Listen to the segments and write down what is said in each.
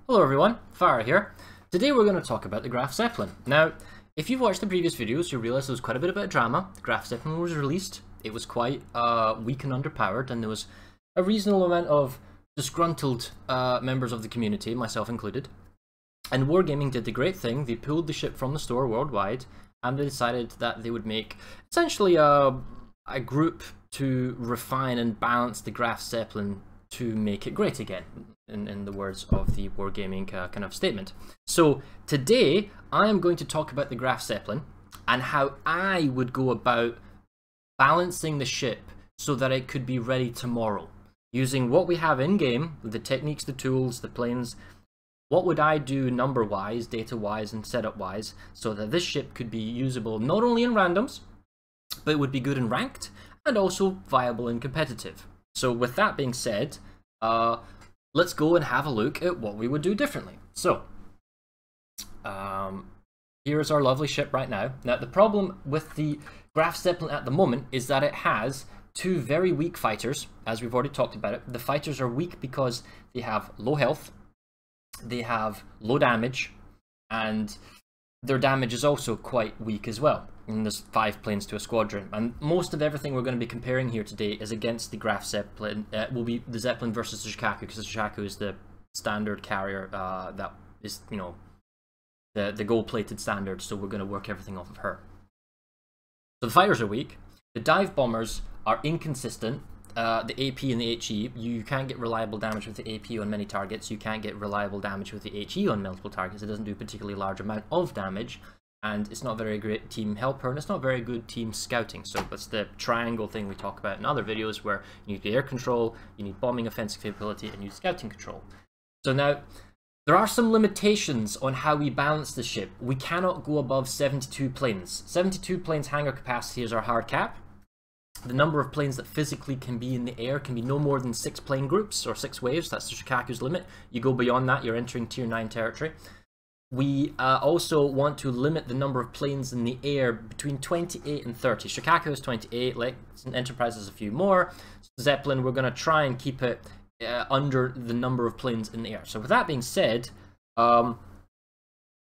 Hello everyone, Fara here. Today we're going to talk about the Graf Zeppelin. Now, if you've watched the previous videos, you'll realise there was quite a bit of drama. The Graf Zeppelin was released, it was quite weak and underpowered, and there was a reasonable amount of disgruntled members of the community, myself included. And Wargaming did the great thing, they pulled the ship from the store worldwide, and they decided that they would make essentially a group to refine and balance the Graf Zeppelin to make it great again, in the words of the Wargaming kind of statement. So today I am going to talk about the Graf Zeppelin and how I would go about balancing the ship so that it could be ready tomorrow. Using what we have in game, the techniques, the tools, the planes, what would I do number wise, data wise and setup wise so that this ship could be usable not only in randoms, but it would be good in ranked and also viable in competitive. So with that being said, let's go and have a look at what we would do differently. So, here's our lovely ship right now. Now, the problem with the Graf Zeppelin at the moment is that it has two very weak fighters, as we've already talked about it. The fighters are weak because they have low health, they have low damage, and their damage is also quite weak as well. And there's 5 planes to a squadron. And most of everything we're going to be comparing here today is against the Graf Zeppelin. Will be the Zeppelin versus the Shokaku, because the Shokaku is the standard carrier that is, you know, the gold-plated standard. So we're going to work everything off of her. So the fighters are weak. The dive bombers are inconsistent. The AP and the HE, you can't get reliable damage with the AP on many targets. You can't get reliable damage with the HE on multiple targets. It doesn't do a particularly large amount of damage. And it's not very great team helper, and it's not very good team scouting. So that's the triangle thing we talk about in other videos, where you need the air control, you need bombing offensive capability, and you need scouting control. So now, there are some limitations on how we balance the ship. We cannot go above 72 planes. 72 planes hangar capacity is our hard cap. The number of planes that physically can be in the air can be no more than 6 plane groups, or 6 waves. That's the Shokaku's limit. You go beyond that, you're entering tier 9 territory. We also want to limit the number of planes in the air between 28 and 30. Shokaku is 28, like Enterprise has a few more. Zeppelin, we're going to try and keep it under the number of planes in the air. So with that being said, what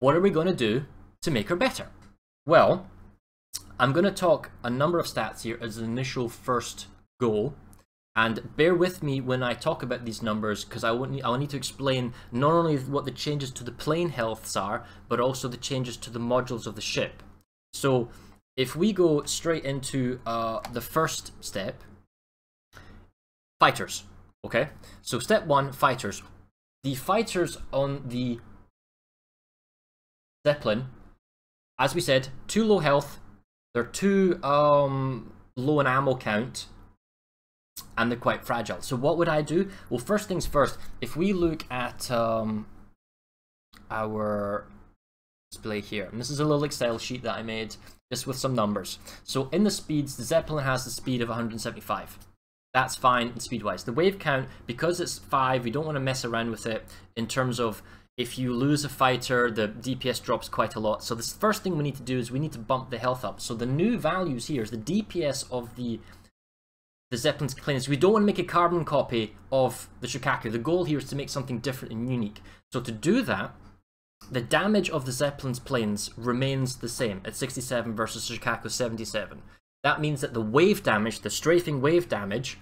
are we going to do to make her better? Well, I'm going to talk a number of stats here as an initial first goal. And bear with me when I talk about these numbers, because I will need to explain not only what the changes to the plane healths are, but also the changes to the modules of the ship. So if we go straight into the first step, fighters, okay? So step 1, fighters. The fighters on the Zeppelin, as we said, too low health, they're too low in ammo count, and they're quite fragile. So what would I do? Well, first things first, if we look at our display here, and this is a little Excel sheet that I made just with some numbers. So in the speeds, the Zeppelin has the speed of 175. That's fine speed-wise. The wave count, because it's 5, we don't want to mess around with it in terms of if you lose a fighter, the DPS drops quite a lot. So the first thing we need to do is we need to bump the health up. So the new values here is the DPS of the Zeppelin's planes. We don't want to make a carbon copy of the Shokaku. The goal here is to make something different and unique. So to do that, the damage of the Zeppelin's planes remains the same at 67 versus Shokaku 77. That means that the wave damage, the strafing wave damage,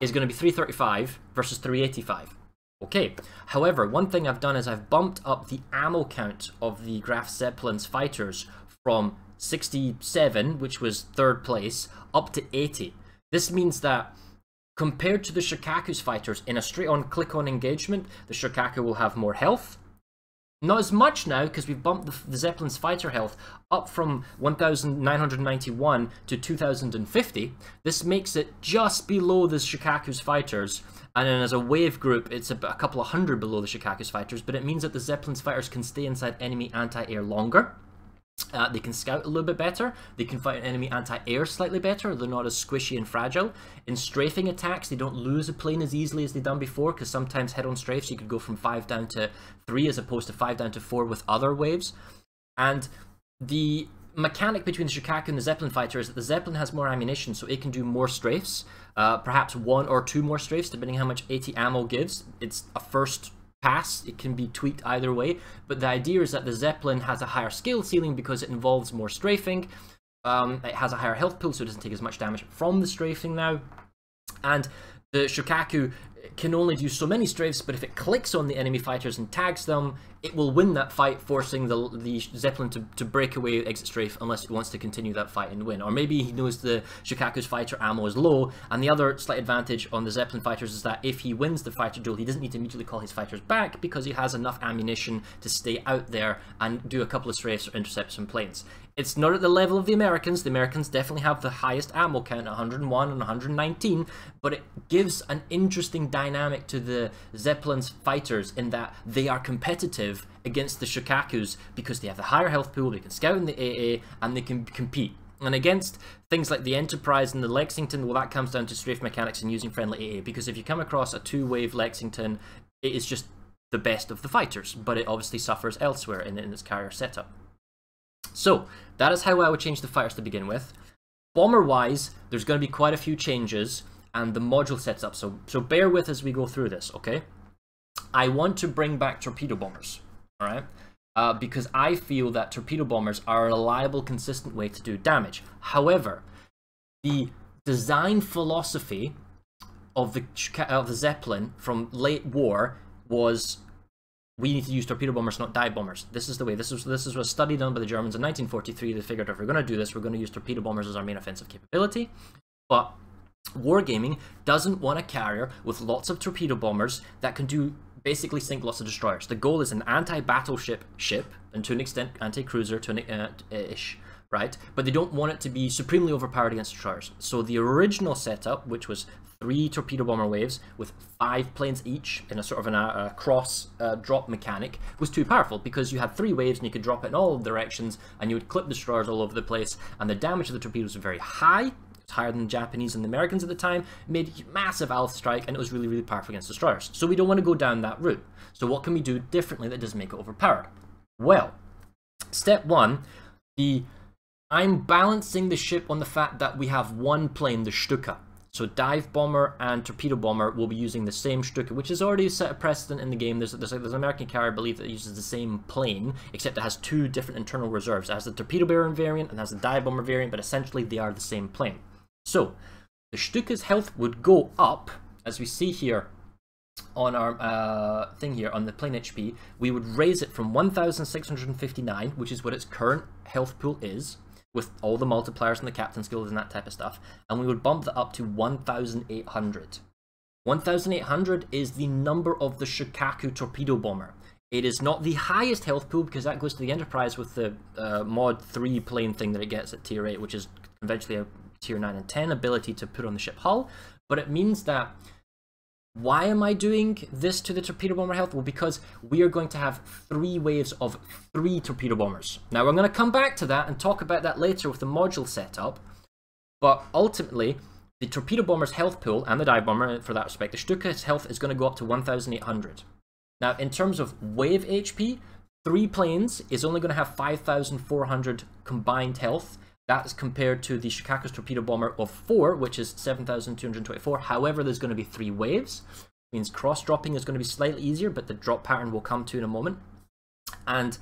is going to be 335 versus 385. Okay, however, one thing I've done is I've bumped up the ammo count of the Graf Zeppelin's fighters from 67, which was 3rd place, up to 80. This means that compared to the Shokaku's fighters, in a straight-on click-on engagement, the Shokaku will have more health. Not as much now, because we've bumped the Zeppelin's fighter health up from 1,991 to 2,050. This makes it just below the Shokaku's fighters, and then as a wave group, it's a couple of hundred below the Shokaku's fighters, but it means that the Zeppelin's fighters can stay inside enemy anti-air longer. They can scout a little bit better, they can fight an enemy anti-air slightly better, they're not as squishy and fragile. In strafing attacks, they don't lose a plane as easily as they've done before, because sometimes head-on strafes you could go from 5 down to 3 as opposed to 5 down to 4 with other waves. And the mechanic between the Shokaku and the Zeppelin fighter is that the Zeppelin has more ammunition, so it can do more strafes, perhaps 1 or 2 more strafes, depending how much 80 ammo gives. It's a first pass. It can be tweaked either way, but the idea is that the Zeppelin has a higher skill ceiling because it involves more strafing. It has a higher health pool, so it doesn't take as much damage from the strafing now. And the Shokaku can only do so many strafes, but if it clicks on the enemy fighters and tags them, it will win that fight, forcing the Zeppelin to break away, exit strafe, unless it wants to continue that fight and win. Or maybe he knows the Shokaku's fighter ammo is low, and the other slight advantage on the Zeppelin fighters is that if he wins the fighter duel, he doesn't need to immediately call his fighters back because he has enough ammunition to stay out there and do a couple of strafes or intercept some planes. It's not at the level of the Americans. The Americans definitely have the highest ammo count, 101 and 119, but it gives an interesting dynamic to the Zeppelin's fighters in that they are competitive against the Shokakus because they have the higher health pool, they can scout in the AA, and they can compete. And against things like the Enterprise and the Lexington, well, that comes down to strafe mechanics and using friendly AA, because if you come across a two-wave Lexington, it is just the best of the fighters, but it obviously suffers elsewhere in its carrier setup. So, that is how I would change the fighters to begin with. Bomber-wise, there's going to be quite a few changes, and the module sets up, so bear with as we go through this, okay? I want to bring back Torpedo Bombers, alright? Because I feel that Torpedo Bombers are a reliable, consistent way to do damage. However, the design philosophy of the Zeppelin from late war was, we need to use torpedo bombers, not dive bombers. This is the way. This was a study done by the Germans in 1943. They figured if we're going to do this, we're going to use torpedo bombers as our main offensive capability. But wargaming doesn't want a carrier with lots of torpedo bombers that can do basically sink lots of destroyers. The goal is an anti-battleship ship, and to an extent anti-cruiser to an ish, right? But they don't want it to be supremely overpowered against destroyers. So the original setup, which was 3 torpedo bomber waves with 5 planes each in a sort of a cross drop mechanic, was too powerful because you had 3 waves and you could drop it in all directions and you would clip destroyers all over the place, and the damage of the torpedoes was very high. It was higher than the Japanese and the Americans at the time, made massive alpha strike, and it was really, really powerful against destroyers. So we don't want to go down that route. So what can we do differently that doesn't make it overpowered? Well, step 1, I'm balancing the ship on the fact that we have one plane, the Stuka. So dive bomber and torpedo bomber will be using the same Stuka, which is already set a precedent in the game. There's an American carrier, I believe, that uses the same plane, except it has 2 different internal reserves. It has the torpedo bearer variant and has the dive bomber variant, but essentially they are the same plane. So the Stuka's health would go up, as we see here on our thing here on the plane HP. We would raise it from 1,659, which is what its current health pool is, with all the multipliers and the captain skills and that type of stuff, and we would bump that up to 1,800. 1,800 is the number of the Shokaku torpedo bomber. It is not the highest health pool because that goes to the Enterprise with the mod 3 plane thing that it gets at tier 8, which is conventionally a tier 9 and 10 ability to put on the ship hull, but it means that, why am I doing this to the torpedo bomber health? Well, because we are going to have 3 waves of 3 torpedo bombers. Now, we're going to come back to that and talk about that later with the module setup, but ultimately, the torpedo bomber's health pool, and the dive bomber for that respect, the Stuka's health is going to go up to 1,800. Now, in terms of wave HP, 3 planes is only going to have 5,400 combined health. That's compared to the Shokaku's torpedo bomber of 4, which is 7,224. However, there's going to be 3 waves. It means cross-dropping is going to be slightly easier, but the drop pattern we'll come to in a moment. And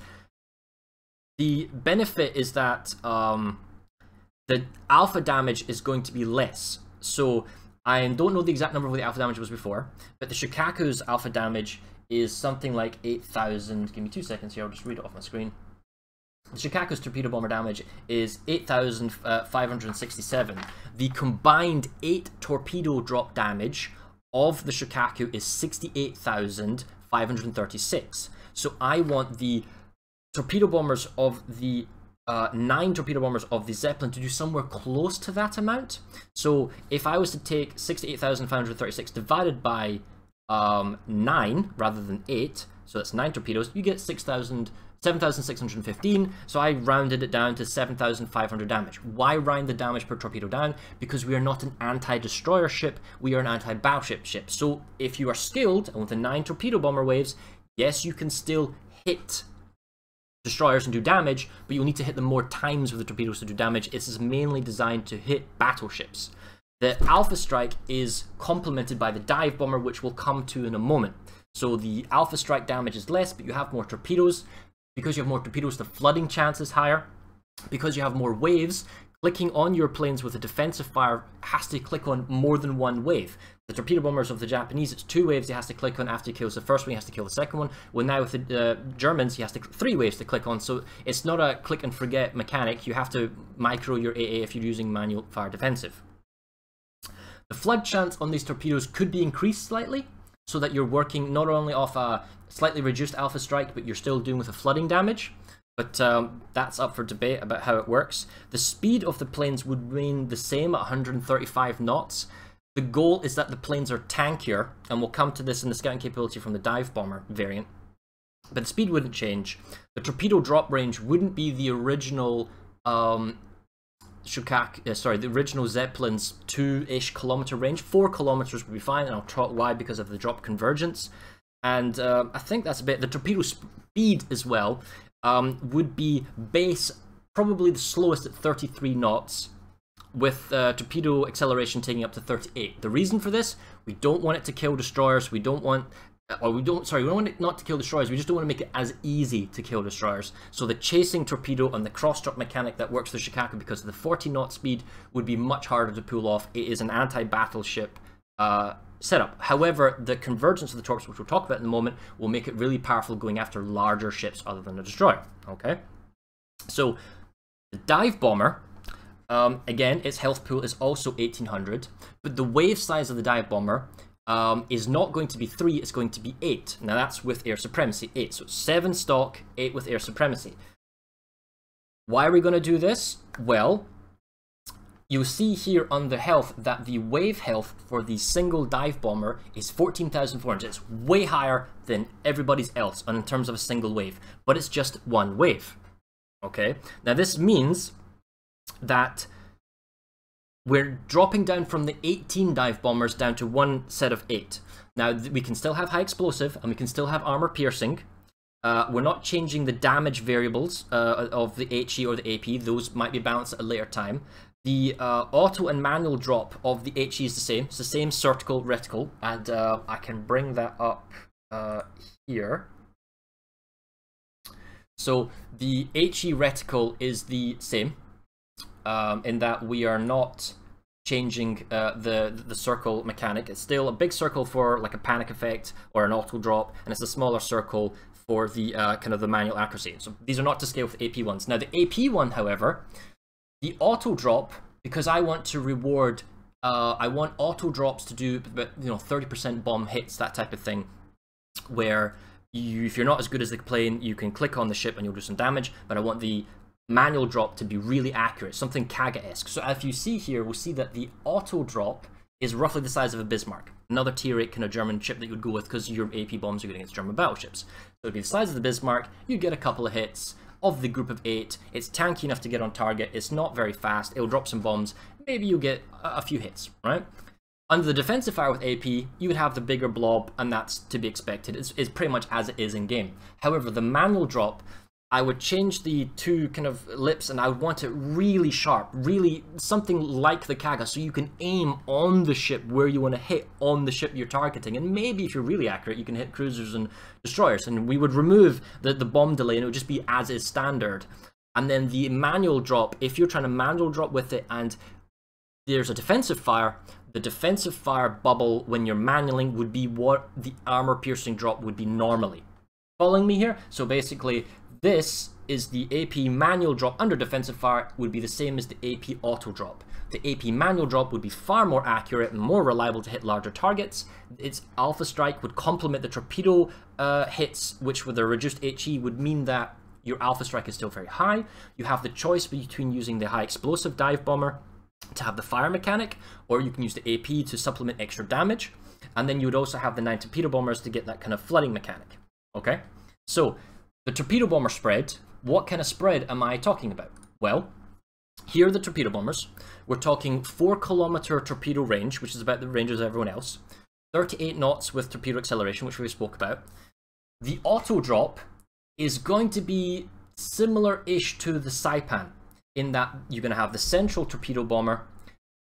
the benefit is that the alpha damage is going to be less. So I don't know the exact number of what the alpha damage was before, but the Shokaku's alpha damage is something like 8,000. Give me 2 seconds here, I'll just read it off my screen. The Shokaku's torpedo bomber damage is 8,567. The combined 8 torpedo drop damage of the Shokaku is 68,536. So I want the torpedo bombers of the 9 torpedo bombers of the Zeppelin to do somewhere close to that amount. So if I was to take 68,536 divided by 9 rather than 8, so that's 9 torpedoes, you get 7,615, so I rounded it down to 7,500 damage. Why round the damage per torpedo down? Because we are not an anti-destroyer ship, we are an anti-battleship ship. So if you are skilled, and with the 9 torpedo bomber waves, yes, you can still hit destroyers and do damage, but you'll need to hit them more times with the torpedoes to do damage. This is mainly designed to hit battleships. The alpha strike is complemented by the dive bomber, which we'll come to in a moment. So the alpha strike damage is less, but you have more torpedoes. Because you have more torpedoes, the flooding chance is higher. Because you have more waves, clicking on your planes with a defensive fire has to click on more than one wave. The torpedo bombers of the Japanese, it's 2 waves he has to click on after he kills the first one, he has to kill the second one. Well, now with the Germans, he has to 3 waves to click on, so it's not a click and forget mechanic. You have to micro your AA if you're using manual fire defensive. The flood chance on these torpedoes could be increased slightly, so that you're working not only off a slightly reduced alpha strike, but you're still doing with a flooding damage. But that's up for debate about how it works. The speed of the planes would remain the same at 135 knots. The goal is that the planes are tankier, and we'll come to this in the scouting capability from the dive bomber variant. But the speed wouldn't change. The torpedo drop range wouldn't be the original the original Zeppelin's 2-ish kilometer range. 4 kilometers would be fine, and I'll talk why because of the drop convergence. And I think that's a bit. The torpedo speed as well would be base, probably the slowest at 33 knots, with torpedo acceleration taking up to 38. The reason for this, we don't want it to kill destroyers. We don't want we don't want it not to kill destroyers. We just don't want to make it as easy to kill destroyers. So the chasing torpedo and the cross-drop mechanic that works for Shokaku because of the 40 knot speed would be much harder to pull off. It is an anti-battleship setup. However, the convergence of the torps, which we'll talk about in a moment, will make it really powerful going after larger ships other than a destroyer. Okay, so the dive bomber, again, its health pool is also 1800, but the wave size of the dive bomber is not going to be 3, it's going to be 8. Now that's with air supremacy, 8. So 7 stock, 8 with air supremacy. Why are we going to do this? Well, you see here on the health that the wave health for the single dive bomber is 14,400. It's way higher than everybody's else in terms of a single wave, but it's just one wave. Okay, now this means that we're dropping down from the 18 dive bombers down to one set of 8. Now we can still have high explosive and we can still have armor piercing. We're not changing the damage variables of the HE or the AP. Those might be balanced at a later time. The auto and manual drop of the HE is the same. It's the same circle reticle, and I can bring that up here. So the HE reticle is the same in that we are not changing the circle mechanic. It's still a big circle for like a panic effect or an auto drop, and it's a smaller circle for the kind of the manual accuracy. So these are not to scale with AP ones. Now the AP one, however, the auto drop, because I want to reward, I want auto drops to do, you know, 30% bomb hits, that type of thing, where if you're not as good as the plane, you can click on the ship and you'll do some damage, but I want the manual drop to be really accurate, something Kaga-esque. So if you see here, we'll see that the auto drop is roughly the size of a Bismarck, another tier 8 kind of German ship that you would go with because your AP bombs are going against German battleships. So it'd be the size of the Bismarck, you'd get a couple of hits of the group of 8, it's tanky enough to get on target, it's not very fast, it'll drop some bombs, maybe you'll get a few hits, right? Under the defensive fire with AP, you would have the bigger blob, and that's to be expected. It's pretty much as it is in game. However, the manual drop, I would change the two kind of lips and I would want it really sharp, really something like the Kaga, so you can aim on the ship where you want to hit on the ship you're targeting. And maybe if you're really accurate, you can hit cruisers and destroyers. And we would remove the bomb delay and it would just be as is standard. And then the manual drop, if you're trying to manual drop with it and there's a defensive fire, the defensive fire bubble when you're manualing would be what the armor piercing drop would be normally. Following me here? So basically, this is the AP manual drop under defensive fire would be the same as the AP auto drop. The AP manual drop would be far more accurate and more reliable to hit larger targets. Its alpha strike would complement the torpedo hits, which with a reduced HE would mean that your alpha strike is still very high. You have the choice between using the high explosive dive bomber to have the fire mechanic, or you can use the AP to supplement extra damage. And then you would also have the 9 torpedo bombers to get that kind of flooding mechanic. Okay, so the torpedo bomber spread, what kind of spread am I talking about? Well, here are the torpedo bombers. We're talking 4-kilometer torpedo range, which is about the range as everyone else. 38 knots with torpedo acceleration, which we spoke about. The auto drop is going to be similar-ish to the Saipan, in that you're going to have the central torpedo bomber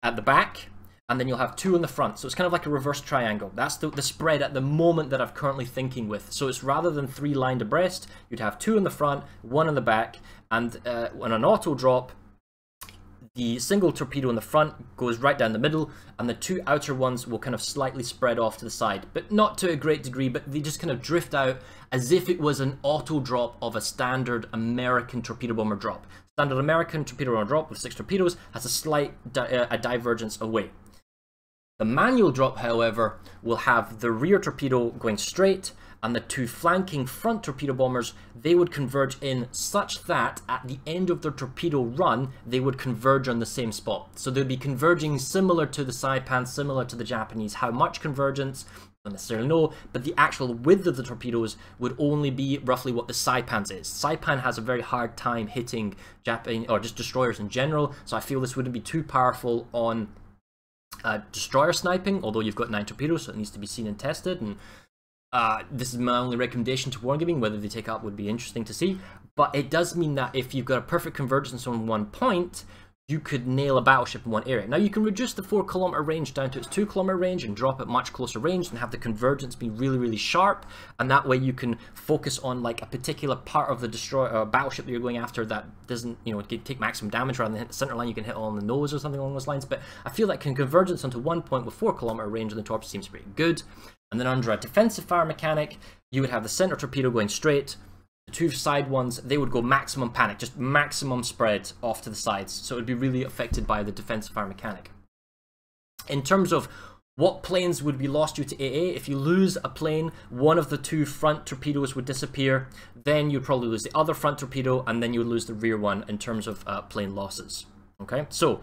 at the back, and then you'll have 2 in the front. So it's kind of like a reverse triangle. That's the spread at the moment that I'm currently thinking with. So it's rather than 3 lined abreast, you'd have 2 in the front, 1 in the back, and on an auto drop, the single torpedo in the front goes right down the middle, and the 2 outer ones will kind of slightly spread off to the side, but not to a great degree, but they just kind of drift out as if it was an auto drop of a standard American torpedo bomber drop. Standard American torpedo bomber drop with 6 torpedoes has a slight divergence away. The manual drop, however, will have the rear torpedo going straight, and the 2 flanking front torpedo bombers, they would converge in such that at the end of their torpedo run, they would converge on the same spot. So they'd be converging similar to the Saipan, similar to the Japanese. How much convergence? Don't necessarily know, but the actual width of the torpedoes would only be roughly what the Saipan's is. Saipan has a very hard time hitting Japan or just destroyers in general, so I feel this wouldn't be too powerful on destroyer sniping, although you've got 9 torpedoes, so it needs to be seen and tested. And this is my only recommendation to wargaming. Whether they take up would be interesting to see, but it does mean that if you've got a perfect convergence on one point, you could nail a battleship in one area. Now you can reduce the 4-kilometer range down to its 2-kilometer range and drop it much closer range and have the convergence be really, really sharp, and that way you can focus on like a particular part of the destroyer battleship that you're going after that doesn't, you know, take maximum damage. Rather than hit the center line, you can hit all on the nose or something along those lines. But I feel like convergence onto one point with 4-kilometer range on the torpedo seems pretty good. And then under a defensive fire mechanic, you would have the center torpedo going straight. The 2 side ones, they would go maximum panic, just maximum spread off to the sides. So it would be really affected by the defensive fire mechanic. In terms of what planes would be lost due to AA, if you lose a plane, one of the 2 front torpedoes would disappear. Then you'd probably lose the other front torpedo, and then you would lose the rear one in terms of plane losses. Okay, so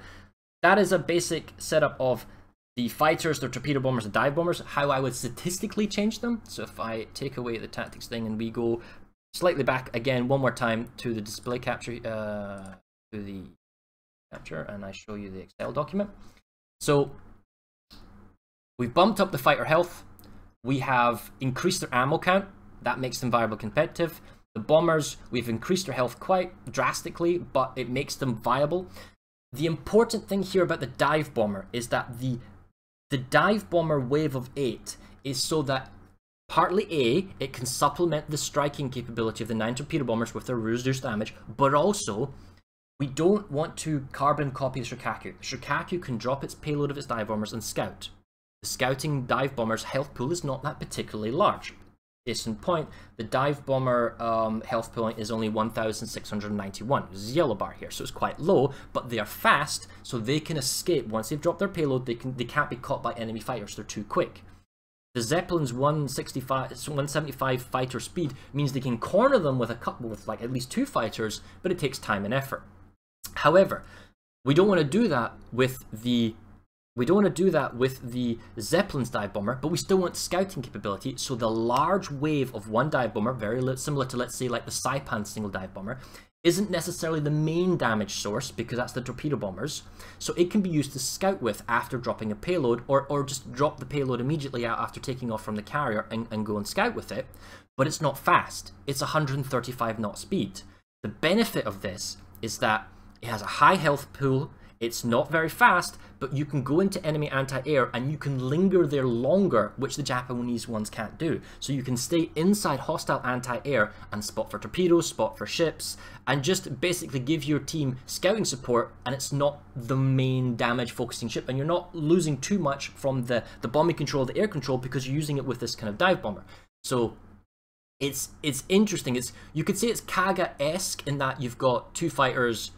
that is a basic setup of the fighters, the torpedo bombers, and dive bombers, how I would statistically change them. So if I take away the tactics thing and we go slightly back again one more time to the display capture, and I show you the Excel document. So we've bumped up the fighter health, we have increased their ammo count, that makes them viable competitive. The bombers, we've increased their health quite drastically, but it makes them viable. The important thing here about the dive bomber is that the dive bomber wave of 8 is so that partly A, it can supplement the striking capability of the 9 torpedo bombers with their reduced damage, but also we don't want to carbon copy the Shokaku. The Shokaku can drop its payload of its dive bombers and scout. The scouting dive bomber's health pool is not that particularly large. Case in point, the dive bomber health point is only 1,691. There's a yellow bar here, so it's quite low, but they are fast, so they can escape. Once they've dropped their payload, they can't be caught by enemy fighters. They're too quick. The Zeppelin's 175 fighter speed means they can corner them with like at least 2 fighters, but it takes time and effort. However, we don't want to do that with the Zeppelin's dive bomber, but we still want scouting capability. So the large wave of 1 dive bomber, very similar to, let's say, like the Saipan single dive bomber, isn't necessarily the main damage source because that's the torpedo bombers. So it can be used to scout with after dropping a payload, or just drop the payload immediately out after taking off from the carrier and go and scout with it. But it's not fast. It's 135 knot speed. The benefit of this is that it has a high health pool. It's not very fast, but you can go into enemy anti-air and you can linger there longer, which the Japanese ones can't do. So you can stay inside hostile anti-air and spot for torpedoes, spot for ships, and just basically give your team scouting support, and it's not the main damage focusing ship, and you're not losing too much from the bombing control, the air control, because you're using it with this kind of dive bomber. So it's interesting. You could say it's Kaga-esque in that you've got 2 fighters.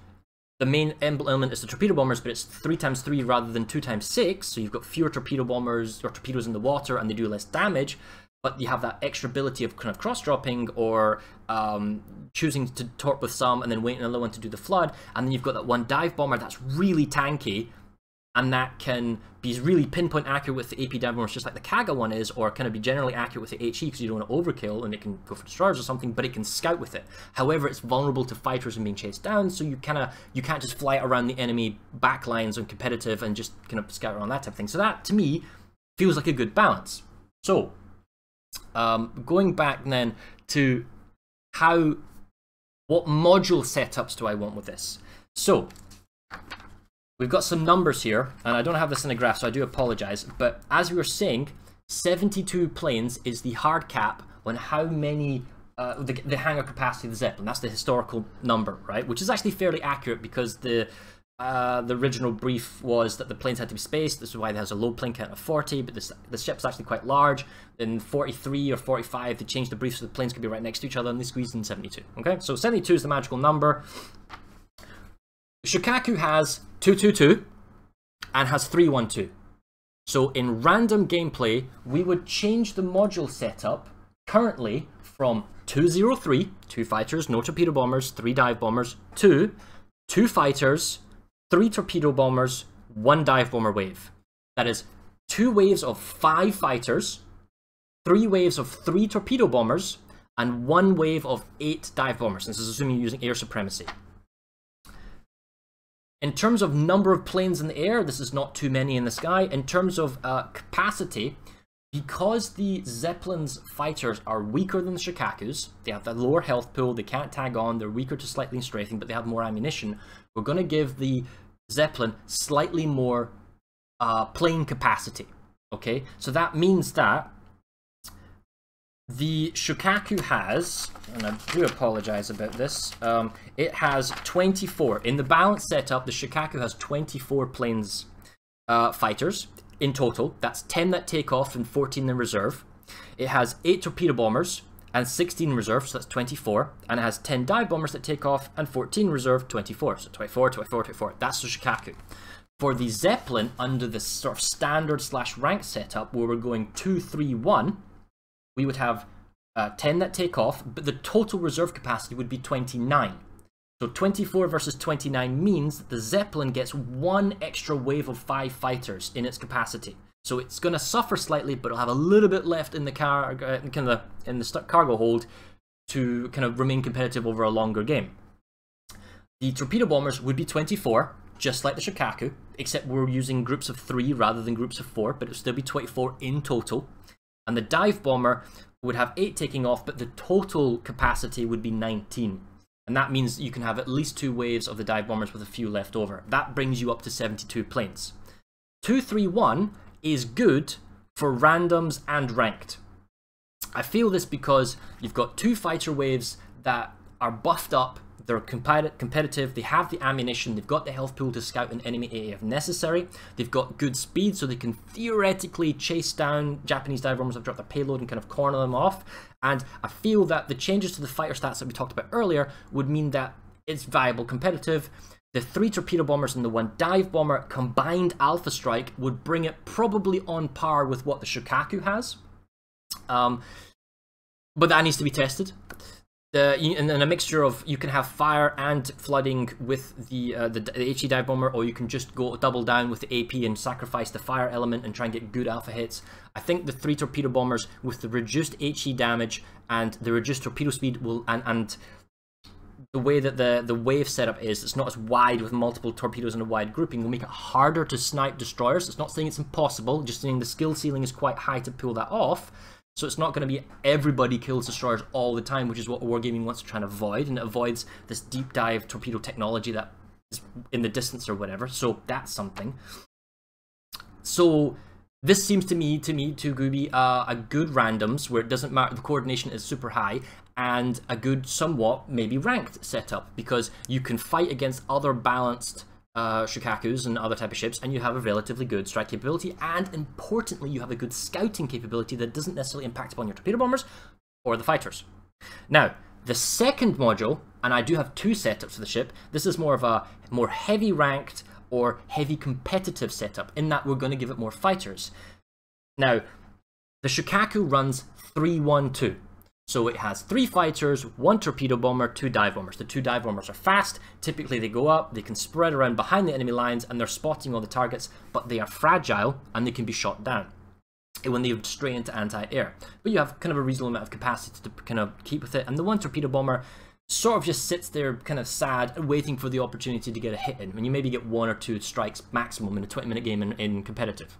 The main element is the torpedo bombers, but it's 3x3 rather than 2x6, so you've got fewer torpedo bombers or torpedoes in the water and they do less damage, but you have that extra ability of kind of cross-dropping or choosing to torp with some and then waiting another one to do the flood, and then you've got that 1 dive bomber that's really tanky, and that can be really pinpoint accurate with the AP dive bombers, just like the Kaga one is, or kind of be generally accurate with the HE because you don't want to overkill and it can go for destroyers or something, but it can scout with it. However, it's vulnerable to fighters and being chased down, so you can't just fly it around the enemy backlines on competitive and just kind of scout around that type of thing. So that, to me, feels like a good balance. So, going back then to what module setups do I want with this? So, we've got some numbers here, and I don't have this in a graph, so I do apologize. But as we were saying, 72 planes is the hard cap on how many the hangar capacity of the Zeppelin. That's the historical number, right? Which is actually fairly accurate because the original brief was that the planes had to be spaced. This is why it has a low plane count of 40, but the ship's actually quite large. In 43 or 45, they changed the brief so the planes could be right next to each other, and they squeezed in 72. Okay, so 72 is the magical number. Shokaku has 222 and has 312. So in random gameplay, we would change the module setup currently from 203, 2 fighters, no torpedo bombers, 3 dive bombers, to 2 fighters, 3 torpedo bombers, 1 dive bomber wave. That is 2 waves of 5 fighters, 3 waves of 3 torpedo bombers, and 1 wave of 8 dive bombers. This is assuming you're using air supremacy. In terms of number of planes in the air, this is not too many in the sky. In terms of capacity, because the Zeppelin's fighters are weaker than the Shokaku's, they have the lower health pool, they can't tag on, they're weaker to slightly in strafing, but they have more ammunition, we're going to give the Zeppelin slightly more plane capacity. Okay, so that means that the Shokaku has, and I do apologize about this, it has 24. In the balanced setup, the Shokaku has 24 planes fighters in total. That's 10 that take off and 14 in reserve. It has 8 torpedo bombers and 16 in reserve, so that's 24. And it has 10 dive bombers that take off and 14 in reserve, 24. So 24, 24, 24. That's the Shokaku. For the Zeppelin, under the sort of standard / rank setup, where we're going 2, 3, 1, we would have 10 that take off, but the total reserve capacity would be 29. So 24 versus 29 means that the Zeppelin gets 1 extra wave of 5 fighters in its capacity. So it's going to suffer slightly, but it'll have a little bit left in the cargo hold to kind of remain competitive over a longer game. The torpedo bombers would be 24, just like the Shokaku, except we're using groups of 3 rather than groups of 4, but it would still be 24 in total. And the dive bomber would have 8 taking off, but the total capacity would be 19. And that means you can have at least 2 waves of the dive bombers with a few left over. That brings you up to 72 planes. 231 is good for randoms and ranked. I feel this because you've got 2 fighter waves that are buffed up, they're competitive, they have the ammunition, they've got the health pool to scout an enemy area if necessary, they've got good speed so they can theoretically chase down Japanese dive bombers that drop their payload and kind of corner them off. And I feel that the changes to the fighter stats that we talked about earlier would mean that it's viable competitive. The 3 torpedo bombers and the 1 dive bomber combined alpha strike would bring it probably on par with what the Shokaku has. But that needs to be tested. And a mixture of, you can have fire and flooding with the HE dive bomber, or you can just go double down with the AP and sacrifice the fire element and try and get good alpha hits. I think the 3 torpedo bombers with the reduced HE damage and the reduced torpedo speed will, and the way that the wave setup is, it's not as wide with multiple torpedoes in a wide grouping, will make it harder to snipe destroyers. It's not saying it's impossible, just saying the skill ceiling is quite high to pull that off. So it's not going to be everybody kills destroyers all the time, which is what Wargaming wants to try and avoid, and it avoids this deep dive torpedo technology that is in the distance or whatever. So that's something. So this seems to me to be a good randoms where it doesn't matter, the coordination is super high, and a good somewhat maybe ranked setup, because you can fight against other balanced Shokakus and other type of ships, and you have a relatively good strike capability, and importantly you have a good scouting capability that doesn't necessarily impact upon your torpedo bombers or the fighters. Now the second module, and I do have 2 setups for the ship, this is more of a more heavy ranked or heavy competitive setup, in that we're going to give it more fighters. Now the Shokaku runs 3-1-2. So it has 3 fighters, 1 torpedo bomber, 2 dive bombers. The 2 dive bombers are fast. Typically they go up, they can spread around behind the enemy lines, and they're spotting all the targets, but they are fragile and they can be shot down when they stray into anti-air. But you have kind of a reasonable amount of capacity to kind of keep with it. And the 1 torpedo bomber sort of just sits there kind of sad, waiting for the opportunity to get a hit in. And you maybe get 1 or 2 strikes maximum in a 20-minute game in competitive.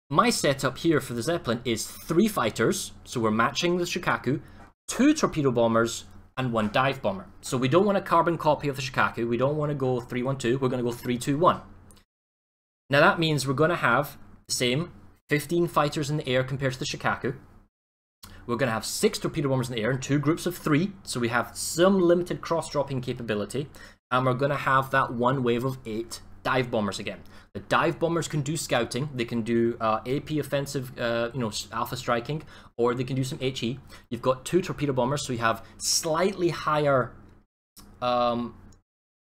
My setup here for the Zeppelin is 3 fighters, so we're matching the Shokaku, 2 torpedo bombers, and 1 dive bomber. So we don't want a carbon copy of the Shokaku. We don't want to go 3-1-2. We're going to go 3-2-1. Now that means we're going to have the same 15 fighters in the air compared to the Shokaku. We're going to have 6 torpedo bombers in the air in 2 groups of 3. So we have some limited cross-dropping capability. And we're going to have that 1 wave of 8 dive bombers again. The dive bombers can do scouting. They can do AP offensive, alpha striking, or they can do some HE. You've got 2 torpedo bombers, so you have slightly higher.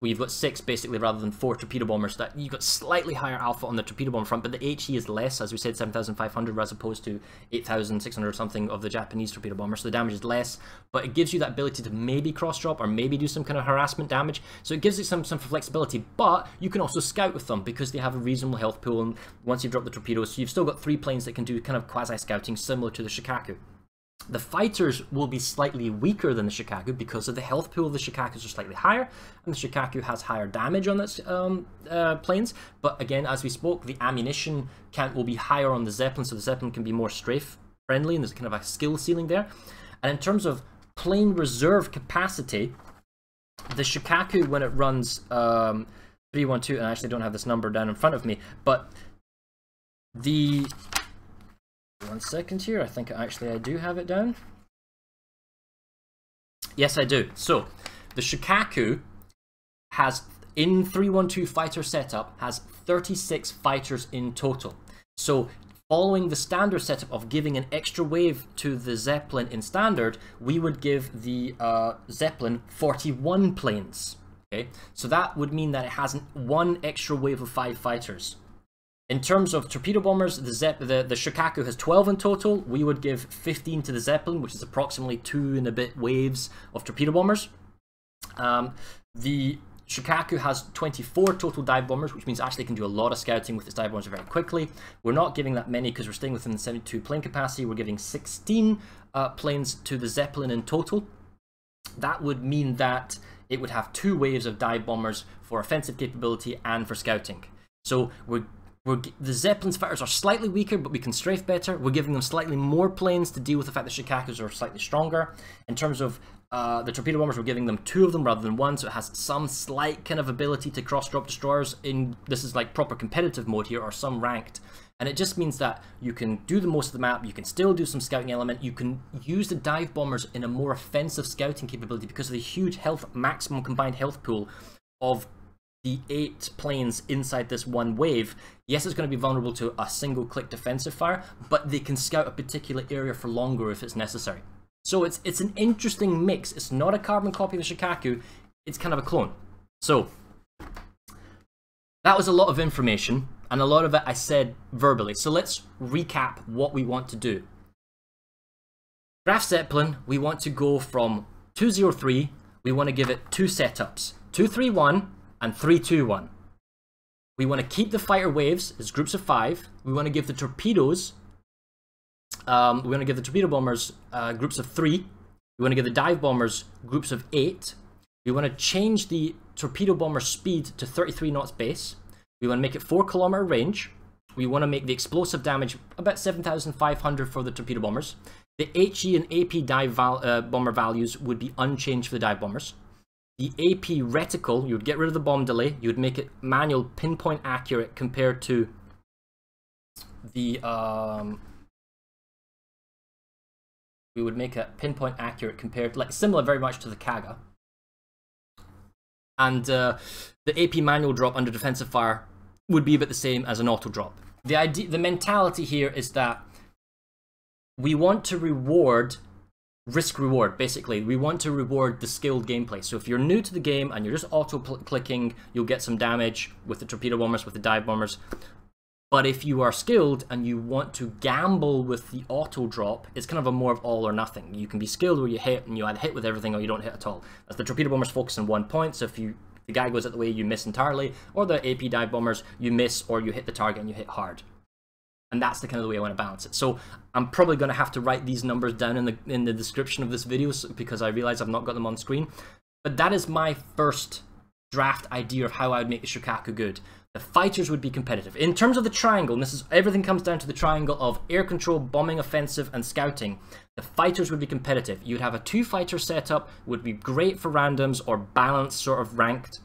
Well, you've got 6 basically rather than 4 torpedo bombers. That you've got slightly higher alpha on the torpedo bomber front, but the HE is less, as we said, 7,500 as opposed to 8,600 or something of the Japanese torpedo bomber. So the damage is less, but it gives you that ability to maybe cross drop or maybe do some kind of harassment damage. So it gives you some flexibility, but you can also scout with them because they have a reasonable health pool. And once you've dropped the torpedoes, so you've still got 3 planes that can do kind of quasi scouting similar to the Shokaku. The fighters will be slightly weaker than the Shokaku because of the health pool of the Shokakus are slightly higher, and the Shokaku has higher damage on its planes. But again, as we spoke, the ammunition count will be higher on the Zeppelin, so the Zeppelin can be more strafe friendly, and there's kind of a skill ceiling there. And in terms of plane reserve capacity, the Shokaku, when it runs 3-1-2, and I actually don't have this number down in front of me, but the... 1 second here, I think actually I do have it down. Yes, I do. So, the Shokaku has, in 3-1-2 fighter setup, has 36 fighters in total. So, following the standard setup of giving an extra wave to the Zeppelin in standard, we would give the Zeppelin 41 planes. Okay, so that would mean that it has 1 extra wave of 5 fighters. In terms of torpedo bombers, the Shokaku has 12 in total. We would give 15 to the Zeppelin, which is approximately 2 and a bit waves of torpedo bombers. The Shokaku has 24 total dive bombers, which means actually can do a lot of scouting with its dive bombers very quickly. We're not giving that many because we're staying within the 72 plane capacity. We're giving 16 planes to the Zeppelin in total. That would mean that it would have 2 waves of dive bombers for offensive capability and for scouting. So the Zeppelin's fighters are slightly weaker, but we can strafe better. We're giving them slightly more planes to deal with the fact that Shokakus are slightly stronger. In terms of the torpedo bombers, we're giving them 2 of them rather than 1, so it has some slight kind of ability to cross-drop destroyers. This is like proper competitive mode here, or some ranked. And it just means that you can do the most of the map, you can still do some scouting element, you can use the dive bombers in a more offensive scouting capability because of the huge maximum combined health pool of the 8 planes inside this 1 wave. Yes, it's going to be vulnerable to a single click defensive fire, but they can scout a particular area for longer if it's necessary. So it's an interesting mix. It's not a carbon copy of the Shokaku, it's kind of a clone. So that was a lot of information, and a lot of it I said verbally. So let's recap what we want to do. Graf Zeppelin, we want to go from 203, we want to give it 2 setups, 231 and 3-2-1. We want to keep the fighter waves as groups of 5. We want to give the torpedoes, we want to give the torpedo bombers groups of 3. We want to give the dive bombers groups of 8. We want to change the torpedo bomber speed to 33 knots base. We want to make it 4-kilometer range. We want to make the explosive damage about 7,500 for the torpedo bombers. The HE and AP dive bomber values would be unchanged for the dive bombers. The AP reticle, you would get rid of the bomb delay, you would make it manual pinpoint accurate compared to the, we would make it pinpoint accurate compared, like similar very much to the Kaga. And the AP manual drop under defensive fire would be about the same as an auto drop. The mentality here is that we want to reward risk-reward, basically. We want to reward the skilled gameplay. So if you're new to the game and you're just auto-clicking, you'll get some damage with the torpedo bombers, with the dive bombers. But if you are skilled and you want to gamble with the auto-drop, it's kind of a more of all or nothing. You can be skilled where you hit, and you either hit with everything or you don't hit at all. As the torpedo bombers focus on 1 point, so if the guy goes out the way, you miss entirely. Or the AP dive bombers, you miss or you hit the target and you hit hard. And that's the kind of the way I want to balance it. So I'm probably going to have to write these numbers down in the description of this video because I realize I've not got them on screen. But that is my first draft idea of how I would make the Shokaku good. the fighters would be competitive. In terms of the triangle, and everything comes down to the triangle of air control, bombing, offensive, and scouting, the fighters would be competitive. You'd have a 2-fighter setup, would be great for randoms or balanced sort of ranked.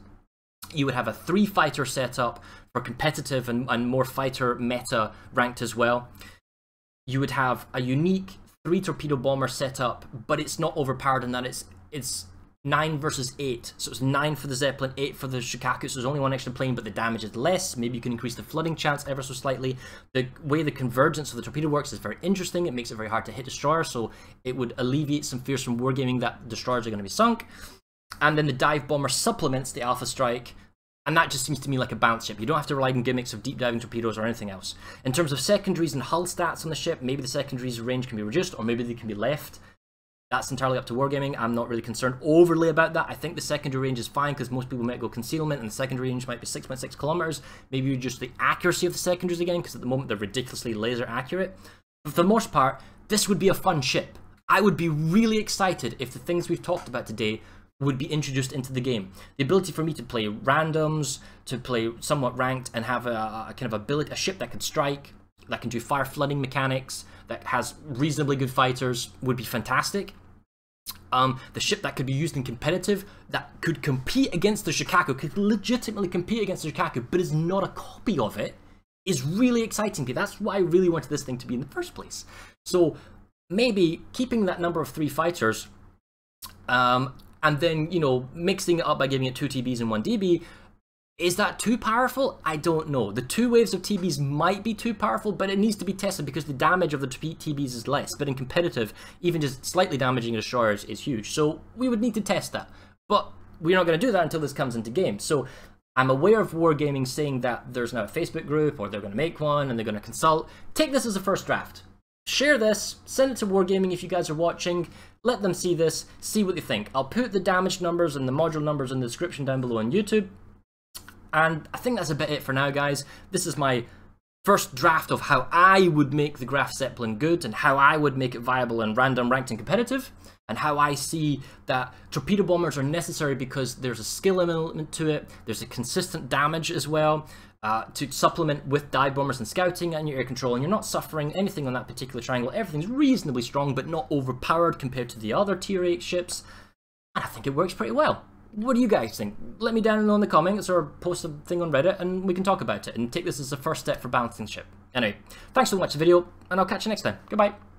You would have a 3-fighter setup for competitive and more fighter meta ranked as well. You would have a unique 3 torpedo bomber setup, but it's not overpowered in that it's 9 versus 8. So it's 9 for the Zeppelin, 8 for the Shokaku, so there's only one extra plane, but the damage is less. Maybe you can increase the flooding chance ever so slightly. The way the convergence of the torpedo works is very interesting. It makes it very hard to hit destroyers, so it would alleviate some fears from wargaming that destroyers are going to be sunk. And then the dive bomber supplements the Alpha Strike, and that just seems to me like a bounce ship. You don't have to rely on gimmicks of deep diving torpedoes or anything else. In terms of secondaries and hull stats on the ship, maybe the secondaries range can be reduced, or maybe they can be left. That's entirely up to wargaming. I'm not really concerned overly about that. I think the secondary range is fine because most people might go concealment and the secondary range might be 6.6 kilometers. Maybe you just the accuracy of the secondaries again, because at the moment they're ridiculously laser accurate. But for the most part, this would be a fun ship. I would be really excited if the things we've talked about today would be introduced into the game. The ability for me to play randoms, to play somewhat ranked, and have a kind of ability, a ship that can strike, that can do fire flooding mechanics, that has reasonably good fighters, would be fantastic. The ship that could be used in competitive, that could compete against the Shokaku, could legitimately compete against the Shokaku, but is not a copy of it, is really exciting to me. That's why I really wanted this thing to be in the first place. So maybe keeping that number of 3 fighters, and then, you know, mixing it up by giving it 2 TBs and 1 DB. Is that too powerful? I don't know. The 2 waves of TBs might be too powerful, but it needs to be tested because the damage of the TBs is less. But in competitive, even just slightly damaging destroyers is huge. So we would need to test that. But we're not going to do that until this comes into game. So I'm aware of Wargaming saying that there's now a Facebook group, or they're going to make one, and they're going to consult. Take this as a first draft. Share this, send it to Wargaming if you guys are watching, let them see this, see what they think. I'll put the damage numbers and the module numbers in the description down below on YouTube. And I think that's about it for now, guys. This is my first draft of how I would make the Graf Zeppelin good, and how I would make it viable in random, ranked, and competitive, and how I see that torpedo bombers are necessary because there's a skill element to it, there's a consistent damage as well, to supplement with dive bombers and scouting and your air control, and you're not suffering anything on that particular triangle. Everything's reasonably strong, but not overpowered compared to the other tier 8 ships, and I think it works pretty well. What do you guys think? Let me down in the comments or post a thing on Reddit and we can talk about it and take this as a first step for balancing ship. Anyway, thanks so much for the video, and I'll catch you next time. Goodbye.